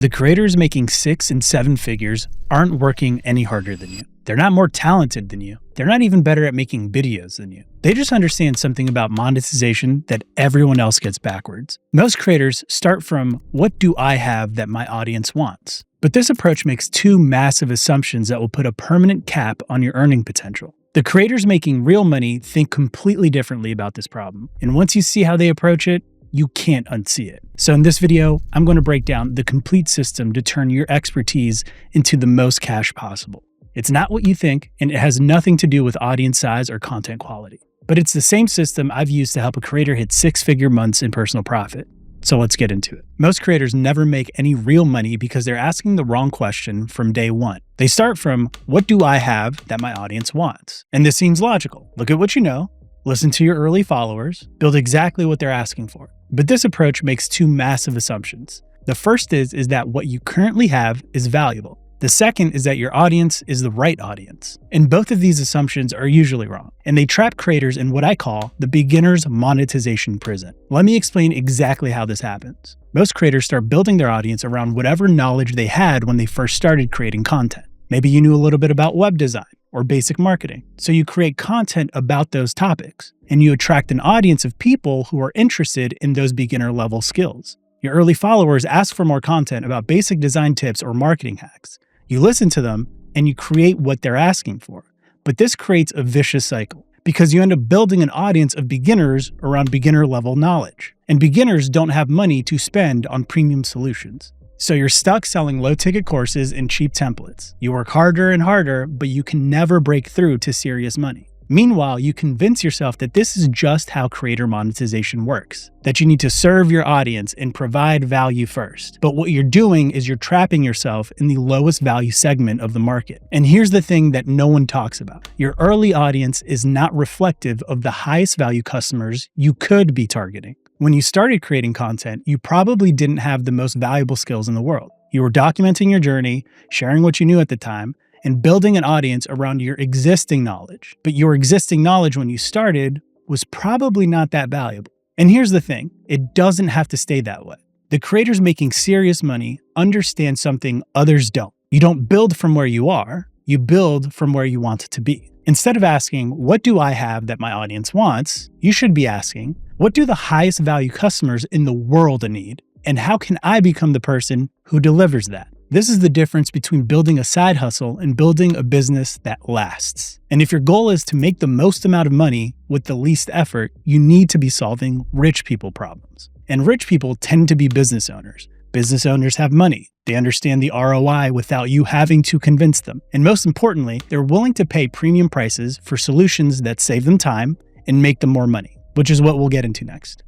The creators making 6 and 7 figures aren't working any harder than you. They're not more talented than you. They're not even better at making videos than you. They just understand something about monetization that everyone else gets backwards. Most creators start from, what do I have that my audience wants? But this approach makes 2 massive assumptions that will put a permanent cap on your earning potential. The creators making real money think completely differently about this problem. And once you see how they approach it, you can't unsee it. So in this video, I'm going to break down the complete system to turn your expertise into the most cash possible. It's not what you think, and it has nothing to do with audience size or content quality. But it's the same system I've used to help a creator hit 6-figure months in personal profit. So let's get into it. Most creators never make any real money because they're asking the wrong question from day one. They start from, what do I have that my audience wants? And this seems logical. Look at what you know, listen to your early followers, build exactly what they're asking for. But this approach makes 2 massive assumptions. The first is that what you currently have is valuable. The second is that your audience is the right audience. And both of these assumptions are usually wrong, and they trap creators in what I call the beginner's monetization prison. Let me explain exactly how this happens. Most creators start building their audience around whatever knowledge they had when they first started creating content. Maybe you knew a little bit about web design or basic marketing. So you create content about those topics, and you attract an audience of people who are interested in those beginner level skills. Your early followers ask for more content about basic design tips or marketing hacks. You listen to them and you create what they're asking for. But this creates a vicious cycle because you end up building an audience of beginners around beginner level knowledge. And beginners don't have money to spend on premium solutions. So you're stuck selling low-ticket courses and cheap templates. You work harder and harder, but you can never break through to serious money. Meanwhile, you convince yourself that this is just how creator monetization works, that you need to serve your audience and provide value first. But what you're doing is you're trapping yourself in the lowest value segment of the market. And here's the thing that no one talks about. Your early audience is not reflective of the highest value customers you could be targeting. When you started creating content, you probably didn't have the most valuable skills in the world. You were documenting your journey, sharing what you knew at the time, and building an audience around your existing knowledge. But your existing knowledge when you started was probably not that valuable. And here's the thing, it doesn't have to stay that way. The creators making serious money understand something others don't. You don't build from where you are, you build from where you want to be. Instead of asking, what do I have that my audience wants? You should be asking, what do the highest value customers in the world need? And how can I become the person who delivers that? This is the difference between building a side hustle and building a business that lasts. And if your goal is to make the most amount of money with the least effort, you need to be solving rich people problems. And rich people tend to be business owners. Business owners have money. They understand the ROI without you having to convince them. And most importantly, they're willing to pay premium prices for solutions that save them time and make them more money, which is what we'll get into next.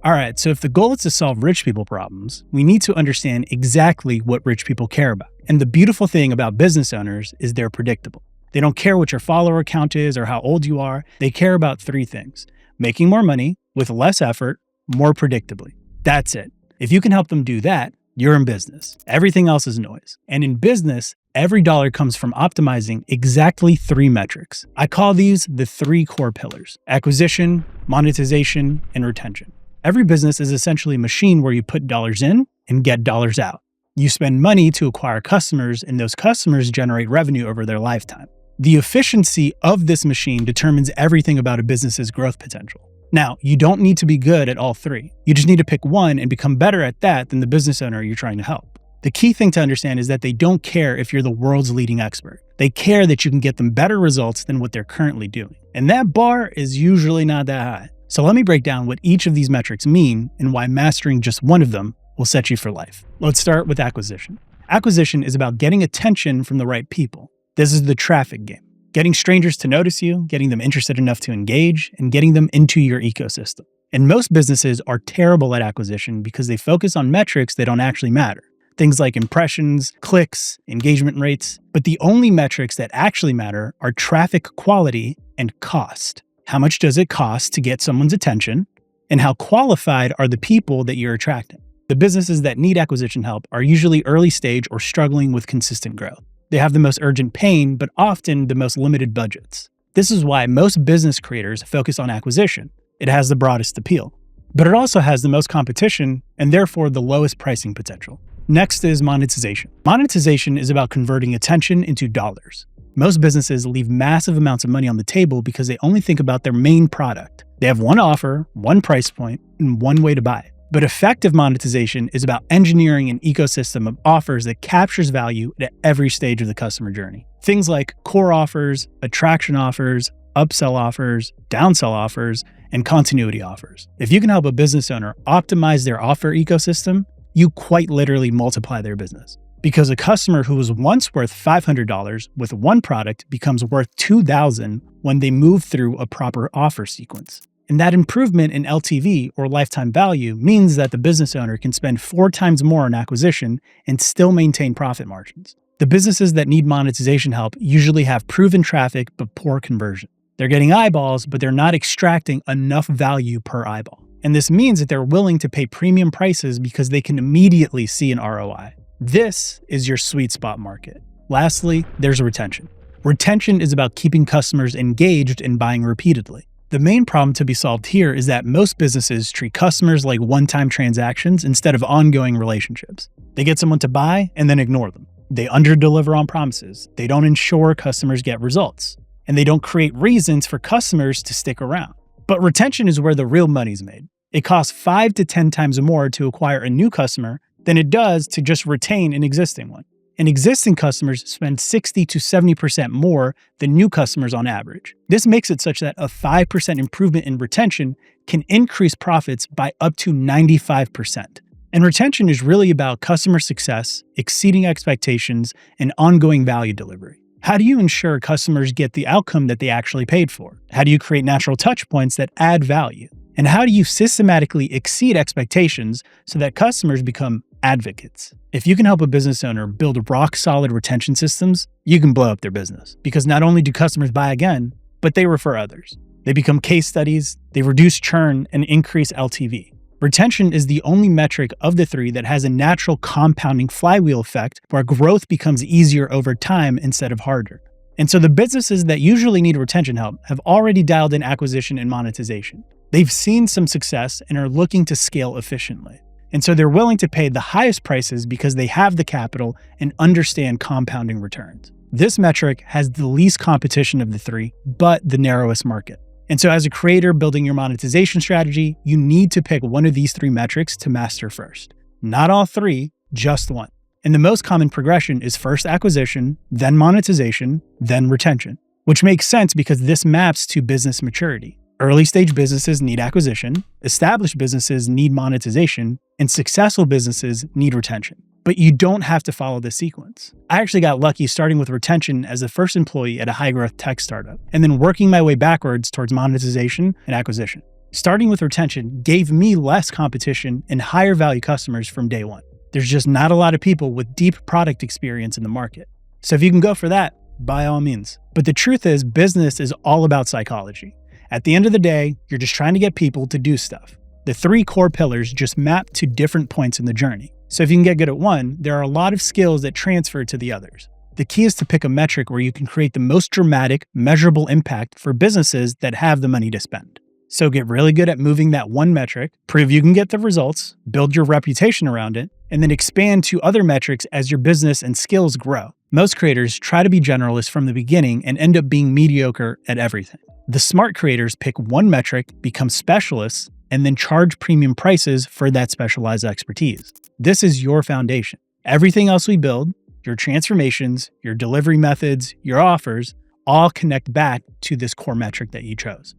All right, so if the goal is to solve rich people problems, we need to understand exactly what rich people care about. And the beautiful thing about business owners is they're predictable. They don't care what your follower count is or how old you are. They care about 3 things: making more money with less effort, more predictably. That's it. If you can help them do that, you're in business. Everything else is noise. And in business, every dollar comes from optimizing exactly 3 metrics. I call these the 3 core pillars: acquisition, monetization, and retention. Every business is essentially a machine where you put dollars in and get dollars out. You spend money to acquire customers, and those customers generate revenue over their lifetime. The efficiency of this machine determines everything about a business's growth potential. Now, you don't need to be good at all 3. You just need to pick one and become better at that than the business owner you're trying to help. The key thing to understand is that they don't care if you're the world's leading expert. They care that you can get them better results than what they're currently doing. And that bar is usually not that high. So let me break down what each of these metrics mean and why mastering just one of them will set you for life. Let's start with acquisition. Acquisition is about getting attention from the right people. This is the traffic game. Getting strangers to notice you, getting them interested enough to engage, and getting them into your ecosystem. And most businesses are terrible at acquisition because they focus on metrics that don't actually matter. Things like impressions, clicks, engagement rates. But the only metrics that actually matter are traffic quality and cost. How much does it cost to get someone's attention? And how qualified are the people that you're attracting? The businesses that need acquisition help are usually early stage or struggling with consistent growth. They have the most urgent pain, but often the most limited budgets. This is why most business creators focus on acquisition. It has the broadest appeal. but it also has the most competition and therefore the lowest pricing potential. Next is monetization. Monetization is about converting attention into dollars. Most businesses leave massive amounts of money on the table because they only think about their main product. They have one offer, one price point, and one way to buy it. But effective monetization is about engineering an ecosystem of offers that captures value at every stage of the customer journey. Things like core offers, attraction offers, upsell offers, downsell offers, and continuity offers. If you can help a business owner optimize their offer ecosystem, you quite literally multiply their business. Because a customer who was once worth $500 with one product becomes worth $2,000 when they move through a proper offer sequence. And that improvement in LTV, or lifetime value, means that the business owner can spend 4 times more on acquisition and still maintain profit margins. The businesses that need monetization help usually have proven traffic but poor conversion. They're getting eyeballs, but they're not extracting enough value per eyeball. And this means that they're willing to pay premium prices because they can immediately see an ROI. This is your sweet spot market. Lastly, there's retention. Retention is about keeping customers engaged and buying repeatedly. The main problem to be solved here is that most businesses treat customers like one-time transactions instead of ongoing relationships. They get someone to buy and then ignore them. They underdeliver on promises. They don't ensure customers get results. And they don't create reasons for customers to stick around. But retention is where the real money's made. It costs 5 to 10 times more to acquire a new customer than it does to just retain an existing one. And existing customers spend 60 to 70% more than new customers on average. This makes it such that a 5% improvement in retention can increase profits by up to 95%. And retention is really about customer success, exceeding expectations, and ongoing value delivery. How do you ensure customers get the outcome that they actually paid for? How do you create natural touch points that add value? And how do you systematically exceed expectations so that customers become advocates? If you can help a business owner build rock-solid retention systems, you can blow up their business. Because not only do customers buy again, but they refer others. They become case studies, they reduce churn, and increase LTV. Retention is the only metric of the 3 that has a natural compounding flywheel effect where growth becomes easier over time instead of harder. And so the businesses that usually need retention help have already dialed in acquisition and monetization. They've seen some success and are looking to scale efficiently. And so they're willing to pay the highest prices because they have the capital and understand compounding returns. This metric has the least competition of the 3, but the narrowest market. And so as a creator building your monetization strategy, you need to pick one of these 3 metrics to master first. Not all 3, just one. And the most common progression is first acquisition, then monetization, then retention, which makes sense because this maps to business maturity. Early stage businesses need acquisition, established businesses need monetization, and successful businesses need retention. But you don't have to follow this sequence. I actually got lucky starting with retention as the first employee at a high-growth tech startup, and then working my way backwards towards monetization and acquisition. Starting with retention gave me less competition and higher value customers from day one. There's just not a lot of people with deep product experience in the market. So if you can go for that, by all means. But the truth is, business is all about psychology. At the end of the day, you're just trying to get people to do stuff. The 3 core pillars just map to different points in the journey. So if you can get good at one, there are a lot of skills that transfer to the others. The key is to pick a metric where you can create the most dramatic, measurable impact for businesses that have the money to spend. So get really good at moving that one metric, prove you can get the results, build your reputation around it, and then expand to other metrics as your business and skills grow. Most creators try to be generalists from the beginning and end up being mediocre at everything. The smart creators pick one metric, become specialists, and then charge premium prices for that specialized expertise. This is your foundation. Everything else we build, your transformations, your delivery methods, your offers, all connect back to this core metric that you chose.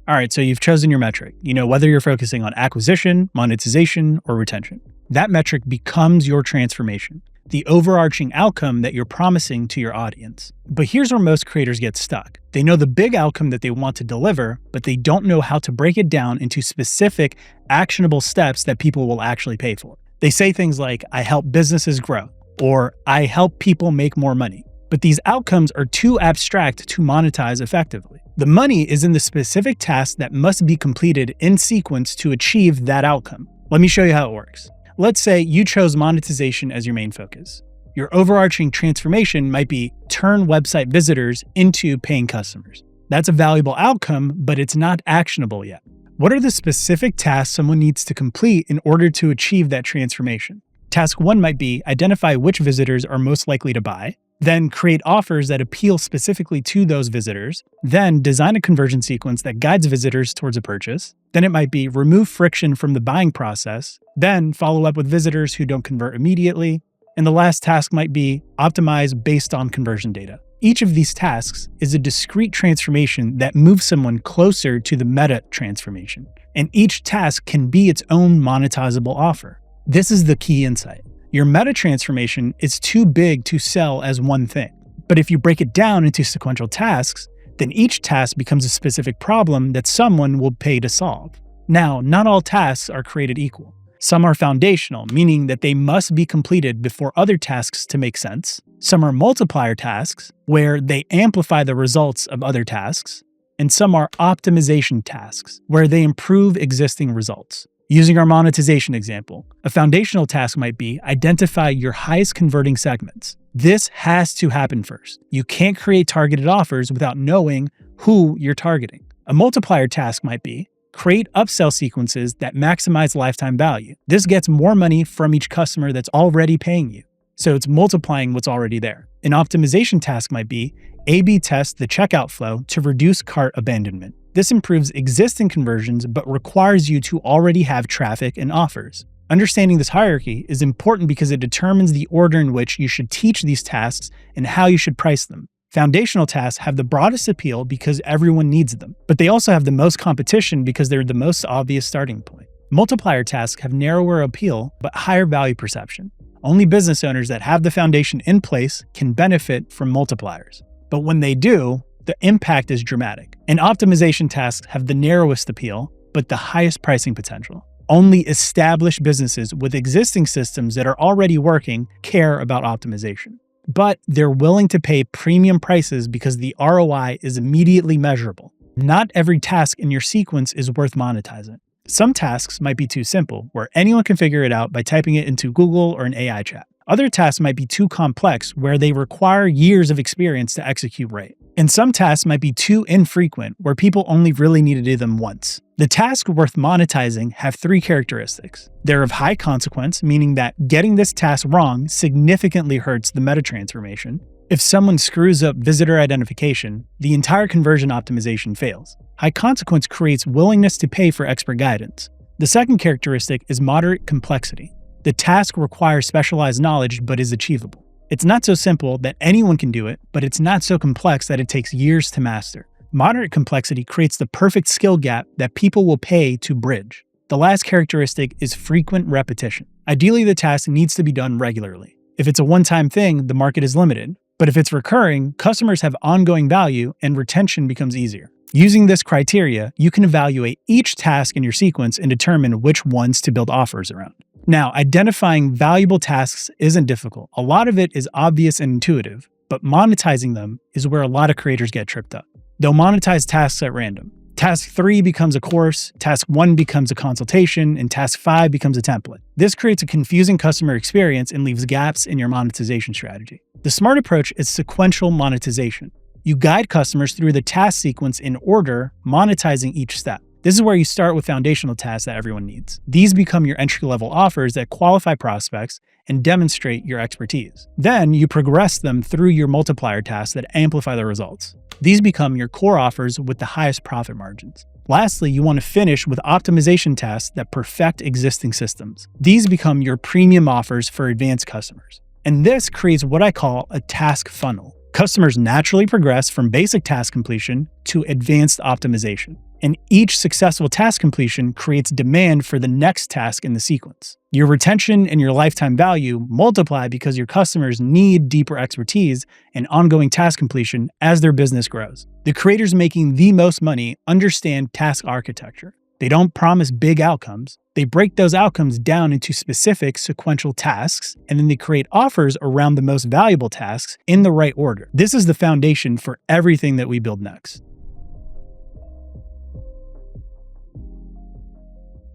All right, so you've chosen your metric. You know whether you're focusing on acquisition, monetization, or retention. That metric becomes your transformation, the overarching outcome that you're promising to your audience. But here's where most creators get stuck. They know the big outcome that they want to deliver, but they don't know how to break it down into specific, actionable steps that people will actually pay for. They say things like, I help businesses grow, or I help people make more money. But these outcomes are too abstract to monetize effectively. The money is in the specific tasks that must be completed in sequence to achieve that outcome. Let me show you how it works. Let's say you chose monetization as your main focus. Your overarching transformation might be turn website visitors into paying customers. That's a valuable outcome, but it's not actionable yet. What are the specific tasks someone needs to complete in order to achieve that transformation? Task 1 might be identify which visitors are most likely to buy, then create offers that appeal specifically to those visitors, then design a conversion sequence that guides visitors towards a purchase. Then it might be remove friction from the buying process, then follow up with visitors who don't convert immediately. And the last task might be optimize based on conversion data. Each of these tasks is a discrete transformation that moves someone closer to the meta transformation. And each task can be its own monetizable offer. This is the key insight. Your meta transformation is too big to sell as one thing. But if you break it down into sequential tasks, then each task becomes a specific problem that someone will pay to solve. Now, not all tasks are created equal. Some are foundational, meaning that they must be completed before other tasks to make sense. Some are multiplier tasks, where they amplify the results of other tasks. And some are optimization tasks, where they improve existing results. Using our monetization example, a foundational task might be identify your highest converting segments. This has to happen first. You can't create targeted offers without knowing who you're targeting. A multiplier task might be create upsell sequences that maximize lifetime value. This gets more money from each customer that's already paying you. So it's multiplying what's already there. An optimization task might be A/B test the checkout flow to reduce cart abandonment. This improves existing conversions, but requires you to already have traffic and offers. Understanding this hierarchy is important because it determines the order in which you should teach these tasks and how you should price them. Foundational tasks have the broadest appeal because everyone needs them, but they also have the most competition because they're the most obvious starting point. Multiplier tasks have narrower appeal, but higher value perception. Only business owners that have the foundation in place can benefit from multipliers. But when they do, the impact is dramatic. And optimization tasks have the narrowest appeal, but the highest pricing potential. Only established businesses with existing systems that are already working care about optimization. But they're willing to pay premium prices because the ROI is immediately measurable. Not every task in your sequence is worth monetizing. Some tasks might be too simple, where anyone can figure it out by typing it into Google or an AI chat. Other tasks might be too complex, where they require years of experience to execute right. And some tasks might be too infrequent, where people only really need to do them once. The tasks worth monetizing have 3 characteristics. They're of high consequence, meaning that getting this task wrong significantly hurts the meta transformation. If someone screws up visitor identification, the entire conversion optimization fails. High consequence creates willingness to pay for expert guidance. The second characteristic is moderate complexity. The task requires specialized knowledge but is achievable. It's not so simple that anyone can do it, but it's not so complex that it takes years to master. Moderate complexity creates the perfect skill gap that people will pay to bridge. The last characteristic is frequent repetition. Ideally, the task needs to be done regularly. If it's a one-time thing, the market is limited. But if it's recurring, customers have ongoing value and retention becomes easier. Using this criteria, you can evaluate each task in your sequence and determine which ones to build offers around. Now, identifying valuable tasks isn't difficult. A lot of it is obvious and intuitive, but monetizing them is where a lot of creators get tripped up. They'll monetize tasks at random. Task 3 becomes a course, Task 1 becomes a consultation, and Task 5 becomes a template. This creates a confusing customer experience and leaves gaps in your monetization strategy. The smart approach is sequential monetization. You guide customers through the task sequence in order, monetizing each step. This is where you start with foundational tasks that everyone needs. These become your entry-level offers that qualify prospects and demonstrate your expertise. Then you progress them through your multiplier tasks that amplify the results. These become your core offers with the highest profit margins. Lastly, you want to finish with optimization tasks that perfect existing systems. These become your premium offers for advanced customers. And this creates what I call a task funnel. Customers naturally progress from basic task completion to advanced optimization. And each successful task completion creates demand for the next task in the sequence. Your retention and your lifetime value multiply because your customers need deeper expertise and ongoing task completion as their business grows. The creators making the most money understand task architecture. They don't promise big outcomes. They break those outcomes down into specific sequential tasks, and then they create offers around the most valuable tasks in the right order. This is the foundation for everything that we build next.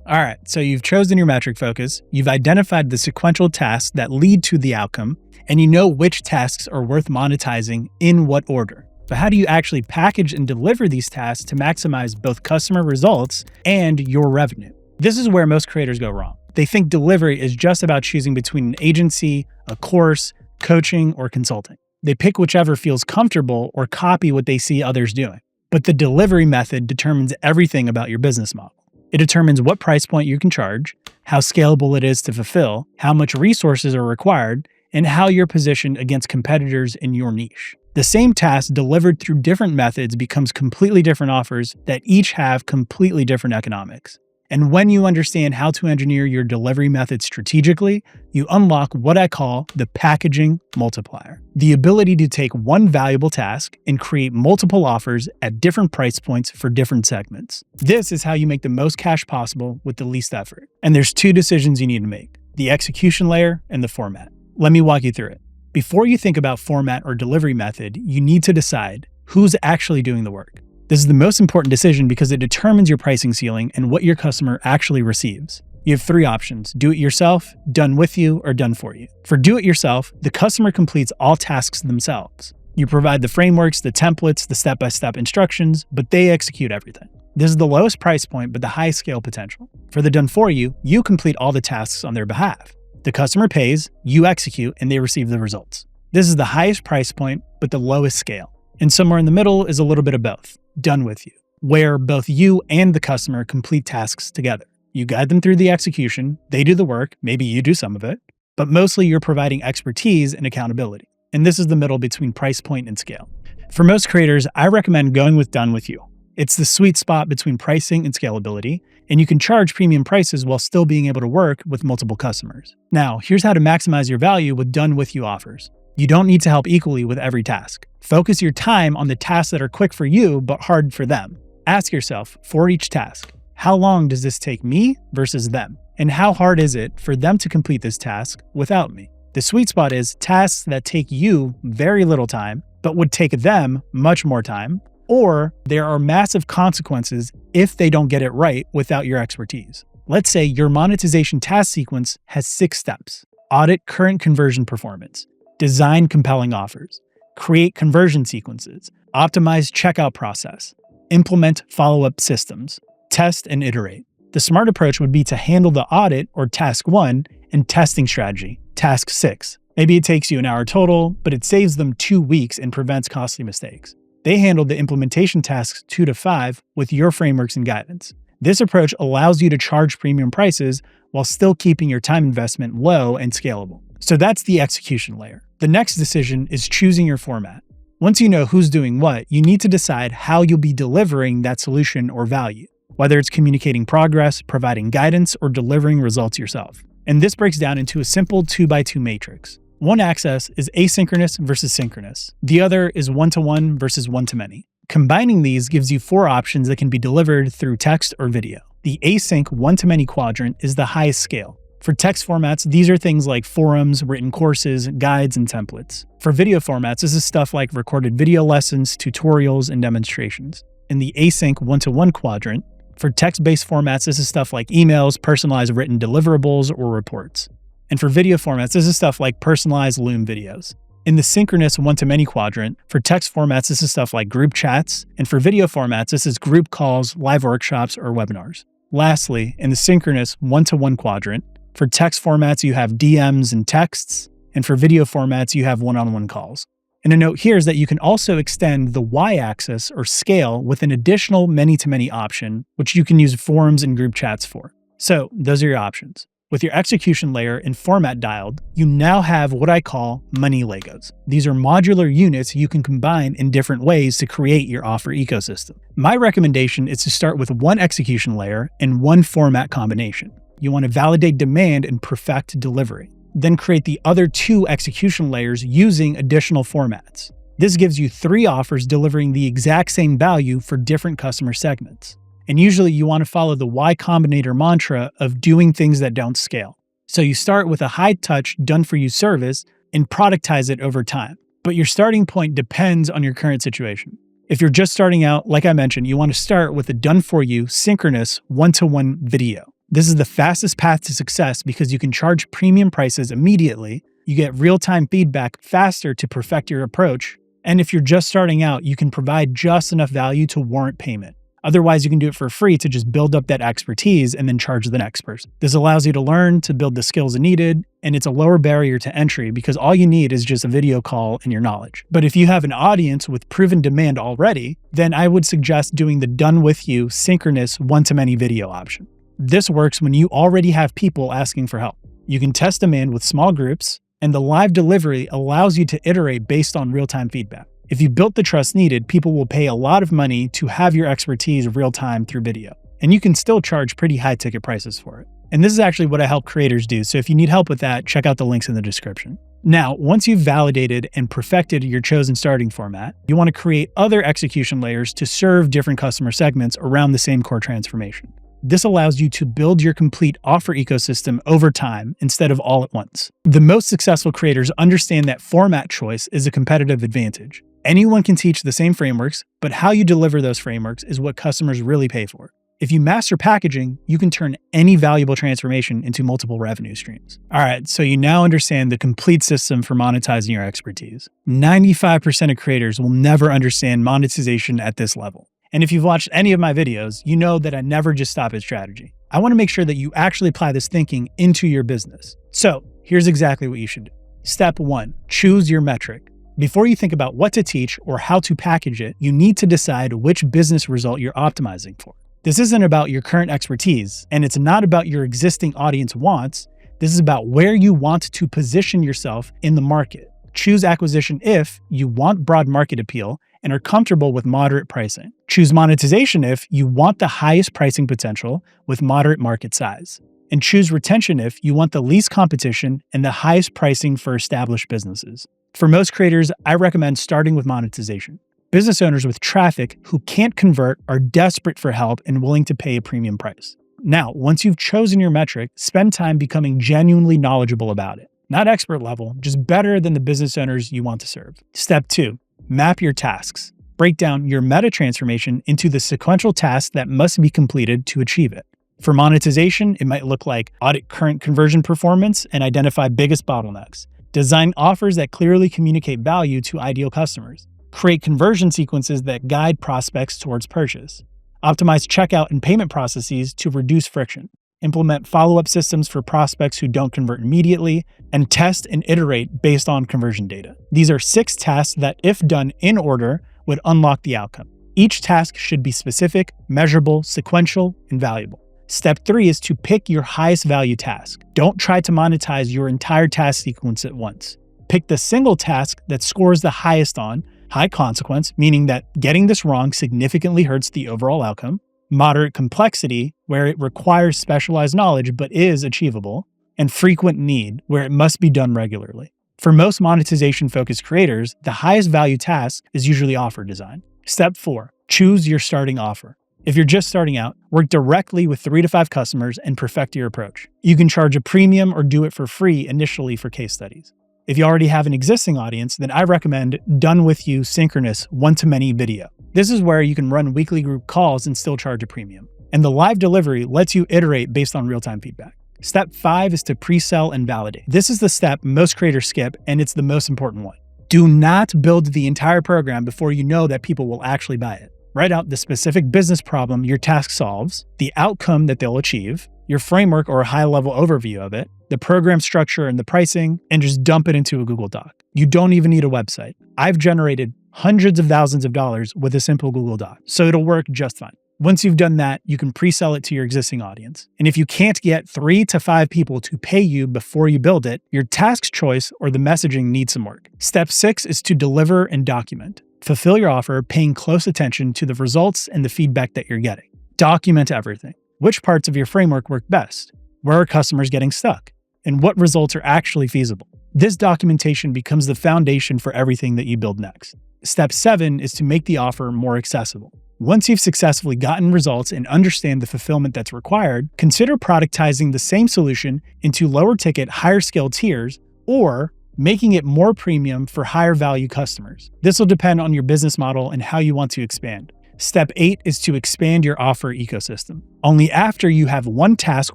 All right, so you've chosen your metric focus, you've identified the sequential tasks that lead to the outcome, and you know which tasks are worth monetizing in what order. But how do you actually package and deliver these tasks to maximize both customer results and your revenue? This is where most creators go wrong. They think delivery is just about choosing between an agency, a course, coaching, or consulting. They pick whichever feels comfortable or copy what they see others doing. But the delivery method determines everything about your business model. It determines what price point you can charge, how scalable it is to fulfill, how much resources are required, and how you're positioned against competitors in your niche. The same task delivered through different methods becomes completely different offers that each have completely different economics. And when you understand how to engineer your delivery method strategically, you unlock what I call the packaging multiplier. The ability to take one valuable task and create multiple offers at different price points for different segments. This is how you make the most cash possible with the least effort. And there's two decisions you need to make: the execution layer and the format. Let me walk you through it. Before you think about format or delivery method, you need to decide who's actually doing the work. This is the most important decision because it determines your pricing ceiling and what your customer actually receives. You have three options: do it yourself, done with you, or done for you. For do it yourself, the customer completes all tasks themselves. You provide the frameworks, the templates, the step-by-step instructions, but they execute everything. This is the lowest price point, but the highest scale potential. For the done for you, you complete all the tasks on their behalf. The customer pays, you execute, and they receive the results. This is the highest price point, but the lowest scale. And somewhere in the middle is a little bit of both. Done with you, where both you and the customer complete tasks together. You guide them through the execution, they do the work, maybe you do some of it, but mostly you're providing expertise and accountability. And this is the middle between price point and scale. For most creators, I recommend going with done with you. It's the sweet spot between pricing and scalability, and you can charge premium prices while still being able to work with multiple customers. Now, here's how to maximize your value with done with you offers. You don't need to help equally with every task. Focus your time on the tasks that are quick for you but hard for them. Ask yourself, for each task, how long does this take me versus them? And how hard is it for them to complete this task without me? The sweet spot is tasks that take you very little time but would take them much more time, or there are massive consequences if they don't get it right without your expertise. Let's say your monetization task sequence has 6 steps: audit current conversion performance, design compelling offers, create conversion sequences, optimize checkout process, implement follow-up systems, test and iterate. The smart approach would be to handle the audit, or task 1, and testing strategy, task 6. Maybe it takes you an hour total, but it saves them 2 weeks and prevents costly mistakes. They handle the implementation tasks 2 to 5 with your frameworks and guidance. This approach allows you to charge premium prices while still keeping your time investment low and scalable. So that's the execution layer. The next decision is choosing your format. Once you know who's doing what, you need to decide how you'll be delivering that solution or value, whether it's communicating progress, providing guidance, or delivering results yourself. And this breaks down into a simple 2x2 matrix. One axis is asynchronous versus synchronous. The other is one-to-one versus one-to-many. Combining these gives you 4 options that can be delivered through text or video. The async one-to-many quadrant is the highest scale. For text formats, these are things like forums, written courses, guides, and templates. For video formats, this is stuff like recorded video lessons, tutorials, and demonstrations. In the async one-to-one quadrant, for text-based formats, this is stuff like emails, personalized written deliverables, or reports. And for video formats, this is stuff like personalized Loom videos. In the synchronous one-to-many quadrant, for text formats, this is stuff like group chats. And for video formats, this is group calls, live workshops, or webinars. Lastly, in the synchronous one-to-one quadrant, for text formats, you have DMs and texts, and for video formats, you have one-on-one calls. And a note here is that you can also extend the y-axis or scale with an additional many-to-many option, which you can use forums and group chats for. So those are your options. With your execution layer and format dialed, you now have what I call money Legos. These are modular units you can combine in different ways to create your offer ecosystem. My recommendation is to start with one execution layer and one format combination. You want to validate demand and perfect delivery. Then create the other 2 execution layers using additional formats. This gives you 3 offers delivering the exact same value for different customer segments. And usually you want to follow the Y Combinator mantra of doing things that don't scale. So you start with a high-touch, done-for-you service and productize it over time. But your starting point depends on your current situation. If you're just starting out, like I mentioned, you want to start with a done-for-you, synchronous, one-to-one video. This is the fastest path to success because you can charge premium prices immediately, you get real-time feedback faster to perfect your approach, And if you're just starting out, you can provide just enough value to warrant payment. Otherwise, you can do it for free to just build up that expertise and then charge the next person. This allows you to learn, to build the skills needed, and it's a lower barrier to entry because all you need is just a video call and your knowledge. But if you have an audience with proven demand already, then I would suggest doing the done with you synchronous one-to-many video option. This works when you already have people asking for help. You can test demand with small groups, and the live delivery allows you to iterate based on real-time feedback. If you built the trust needed, people will pay a lot of money to have your expertise real-time through video. And you can still charge pretty high ticket prices for it. And this is actually what I help creators do. So if you need help with that, check out the links in the description. Now, once you've validated and perfected your chosen starting format, you want to create other execution layers to serve different customer segments around the same core transformation. This allows you to build your complete offer ecosystem over time instead of all at once. The most successful creators understand that format choice is a competitive advantage. Anyone can teach the same frameworks, but how you deliver those frameworks is what customers really pay for. If you master packaging, you can turn any valuable transformation into multiple revenue streams. All right, so you now understand the complete system for monetizing your expertise. 95% of creators will never understand monetization at this level. And if you've watched any of my videos, you know that I never just stop at strategy. I want to make sure that you actually apply this thinking into your business. So here's exactly what you should do. Step 1, choose your metric. Before you think about what to teach or how to package it, you need to decide which business result you're optimizing for. This isn't about your current expertise, and it's not about your existing audience wants. This is about where you want to position yourself in the market. Choose acquisition if you want broad market appeal and are comfortable with moderate pricing. Choose monetization if you want the highest pricing potential with moderate market size. And choose retention if you want the least competition and the highest pricing for established businesses. For most creators, I recommend starting with monetization. Business owners with traffic who can't convert are desperate for help and willing to pay a premium price. Now, once you've chosen your metric, spend time becoming genuinely knowledgeable about it. Not expert level, just better than the business owners you want to serve. Step 2, map your tasks. Break down your meta transformation into the sequential tasks that must be completed to achieve it. For monetization, it might look like audit current conversion performance and identify biggest bottlenecks. Design offers that clearly communicate value to ideal customers. Create conversion sequences that guide prospects towards purchase. Optimize checkout and payment processes to reduce friction. Implement follow-up systems for prospects who don't convert immediately, and test and iterate based on conversion data. These are 6 tasks that, if done in order, would unlock the outcome. Each task should be specific, measurable, sequential, and valuable. Step 3 is to pick your highest value task. Don't try to monetize your entire task sequence at once. Pick the single task that scores the highest on high consequence, meaning that getting this wrong significantly hurts the overall outcome, moderate complexity, where it requires specialized knowledge but is achievable, and frequent need, where it must be done regularly. For most monetization-focused creators, the highest value task is usually offer design. Step 4, choose your starting offer. If you're just starting out, work directly with 3 to 5 customers and perfect your approach. You can charge a premium or do it for free initially for case studies. If you already have an existing audience, then I recommend done with you synchronous one-to-many video. This is where you can run weekly group calls and still charge a premium. And the live delivery lets you iterate based on real-time feedback. Step 5 is to pre-sell and validate. This is the step most creators skip, and it's the most important one. Do not build the entire program before you know that people will actually buy it. Write out the specific business problem your task solves, the outcome that they'll achieve, your framework or a high-level overview of it, the program structure and the pricing, and just dump it into a Google Doc. You don't even need a website. I've generated hundreds of thousands of dollars with a simple Google Doc, so it'll work just fine. Once you've done that, you can pre-sell it to your existing audience. And if you can't get 3 to 5 people to pay you before you build it, your task choice or the messaging needs some work. Step 6 is to deliver and document. Fulfill your offer, paying close attention to the results and the feedback that you're getting. Document everything. Which parts of your framework work best? Where are customers getting stuck? And what results are actually feasible? This documentation becomes the foundation for everything that you build next. Step 7 is to make the offer more accessible. Once you've successfully gotten results and understand the fulfillment that's required, consider productizing the same solution into lower ticket, higher scale tiers, or making it more premium for higher value customers. This will depend on your business model and how you want to expand. Step 8 is to expand your offer ecosystem. Only after you have one task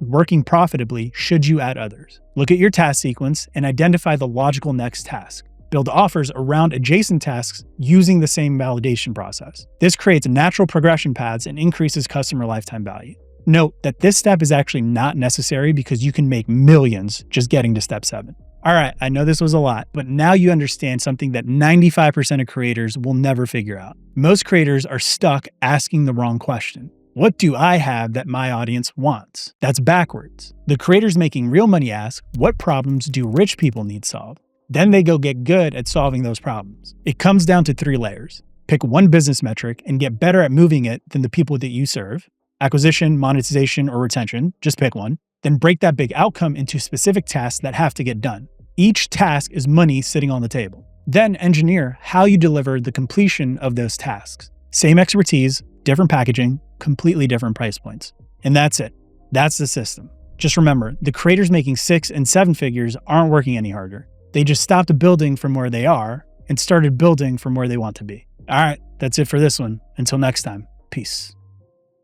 working profitably should you add others. Look at your task sequence and identify the logical next task. build offers around adjacent tasks using the same validation process. This creates natural progression paths and increases customer lifetime value. Note that this step is actually not necessary because you can make millions just getting to step 7. All right, I know this was a lot, but now you understand something that 95% of creators will never figure out. Most creators are stuck asking the wrong question. What do I have that my audience wants? That's backwards. The creators making real money ask, what problems do rich people need solved? Then they go get good at solving those problems. It comes down to 3 layers. Pick one business metric and get better at moving it than the people that you serve. Acquisition, monetization, or retention, just pick one. Then break that big outcome into specific tasks that have to get done. Each task is money sitting on the table. Then engineer how you deliver the completion of those tasks. Same expertise, different packaging, completely different price points. And that's it. That's the system. Just remember, the creators making 6 and 7 figures aren't working any harder. They just stopped building from where they are and started building from where they want to be. All right, that's it for this one. Until next time, peace.